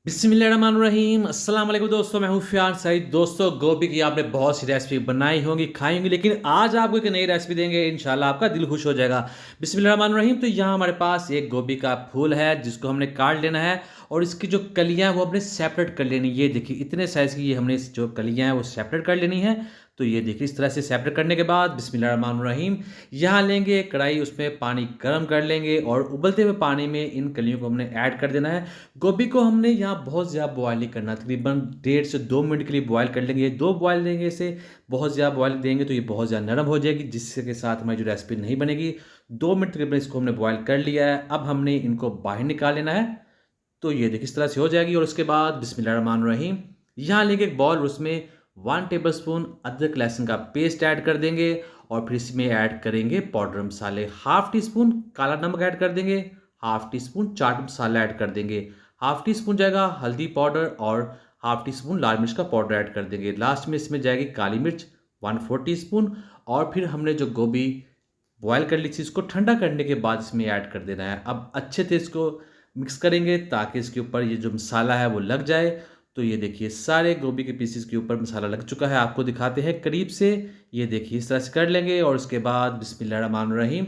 बिस्मिल्लाहिर्रहमानिर्रहीम। अस्सलाम वालेकुम दोस्तों, मैं हूँ फ़ियान सईद। दोस्तों, गोभी की आपने बहुत सी रेसिपी बनाई होंगी, खाई होंगी, लेकिन आज आपको एक नई रेसिपी देंगे, इंशाल्लाह आपका दिल खुश हो जाएगा। बिस्मिल्लाहिर्रहमानिर्रहीम। तो यहाँ हमारे पास एक गोभी का फूल है जिसको हमने काट लेना है और इसकी जो कलियाँ हैं वो हमने सेपरेट कर लेनी है। ये देखिए इतने साइज़ की ये हमने जो कलियाँ हैं वो सेपरेट कर लेनी है। तो ये देखिए इस तरह से सेपरेट करने के बाद बिस्मिल्लाहिर्रहमानिर्रहीम यहाँ लेंगे एक कढ़ाई, उसमें पानी गर्म कर लेंगे और उबलते हुए पानी में इन कलियों को हमने ऐड कर देना है। गोभी को हमने यहाँ बहुत ज़्यादा बॉयल नहीं करना, तकरीबन 1.5 से 2 मिनट के लिए बॉयल कर लेंगे। 2 बॉयल देंगे इसे, बहुत ज़्यादा बॉयल देंगे तो ये बहुत ज़्यादा नरम हो जाएगी, जिससे के साथ हमारी जो रेसिपी नहीं बनेगी। 2 मिनट तकरीबन इसको हमने बॉयल कर लिया है। अब हमने इनको बाहर निकाल लेना है। तो ये देखिए इस तरह से हो जाएगी और उसके बाद बिस्मिल्लाहिर्रहमानिर्रहीम यहाँ लेंगे एक बॉल, उसमें 1 टेबलस्पून अदरक लहसुन का पेस्ट ऐड कर देंगे और फिर इसमें ऐड करेंगे पाउडर मसाले। हाफ टी स्पून काला नमक ऐड कर देंगे, half tea spoon chaat masala add कर देंगे, हाफ टी स्पून जाएगा हल्दी पाउडर और हाफ टी स्पून लाल मिर्च का पाउडर ऐड कर देंगे। लास्ट में इसमें जाएगी काली मिर्च 1/4 टी स्पून और फिर हमने जो गोभी बॉयल कर ली थी इसको ठंडा करने के बाद इसमें ऐड कर देना है। अब अच्छे से इसको मिक्स करेंगे ताकि इसके ऊपर ये जो मसाला है वो लग जाए। तो ये देखिए सारे गोभी के पीसेस के ऊपर मसाला लग चुका है, आपको दिखाते हैं करीब से। ये देखिए इस तरह से कर लेंगे और उसके बाद बिस्मिल्लाहिर्रहमानिर्रहीम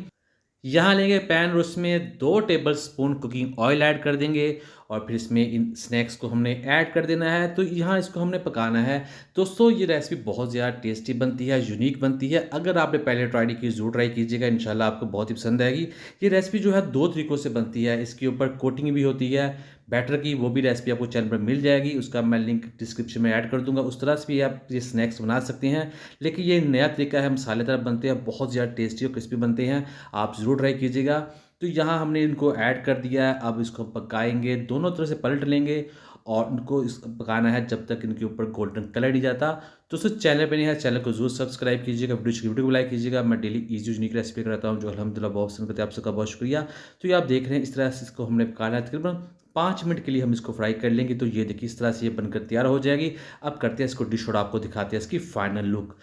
यहाँ लेंगे पैन और उसमें 2 table spoon cooking oil add कर देंगे और फिर इसमें इन स्नैक्स को हमने ऐड कर देना है। तो यहाँ इसको हमने पकाना है। दोस्तों, ये रेसिपी बहुत ज़्यादा टेस्टी बनती है, यूनिक बनती है। अगर आपने पहले ट्राई नहीं की, ज़रूर ट्राई कीजिएगा, इंशाल्लाह आपको बहुत ही पसंद आएगी। ये रेसिपी जो है 2 तरीक़ों से बनती है। इसके ऊपर कोटिंग भी होती है बैटर की, वो भी रेसिपी आपको चैनल पर मिल जाएगी, उसका मैं लिंक डिस्क्रिप्शन में ऐड कर दूँगा। उस तरह से भी आप ये स्नैक्स बना सकते हैं। लेकिन ये नया तरीका है, मसालेदार बनते हैं, बहुत ज़्यादा टेस्टी और क्रिस्पी बनते हैं। आप ज़रूर ट्राई कीजिएगा। तो यहाँ हमने इनको ऐड कर दिया है। अब इसको पकाएँगे, दोनों तरफ से पलट लेंगे और इनको पकाना है जब तक इनके ऊपर गोल्डन कलर नहीं जाता। तो दोस्तों, चैनल पे नहीं है, चैनल को ज़रूर सब्सक्राइब कीजिएगा, वीडियो को लाइक कीजिएगा। मैं डेली ईज़ी यूनिक रेसिपी कराता हूँ जो अल्हम्दुलिल्लाह बहुत पसंद करते हैं। आप सबका बहुत शुक्रिया। तो ये आप देख रहे हैं इस तरह से इसको हमने पकाना है, तकरीबन 5 मिनट के लिए हम इसको फ्राई कर लेंगे। तो ये देखिए इस तरह से ये बनकर तैयार हो जाएगी। अब करते हैं इसको डिश और आपको दिखाते हैं इसकी फाइनल लुक।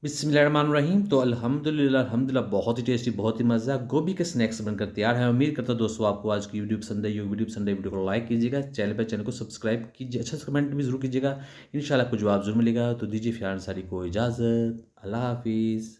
बिस्मिल्लाहिर्रहमानिर्रहीम। तो अल्हम्दुलिल्लाह बहुत ही टेस्टी, बहुत ही मज़ा गोभी के स्नैक्स बनकर तैयार है। उम्मीद करता हूँ दोस्तों आपको आज की वीडियो पसंद आई हो। वीडियो को लाइक कीजिएगा, चैनल को सब्सक्राइब कीजिए, अच्छा सा कमेंट भी ज़रूर कीजिएगा। इंशाल्लाह आपको जवाब ज़रूर मिलेगा। तो दीजिए फ़ियान सारी को इजाज़त। अल्लाह हाफ़िज़।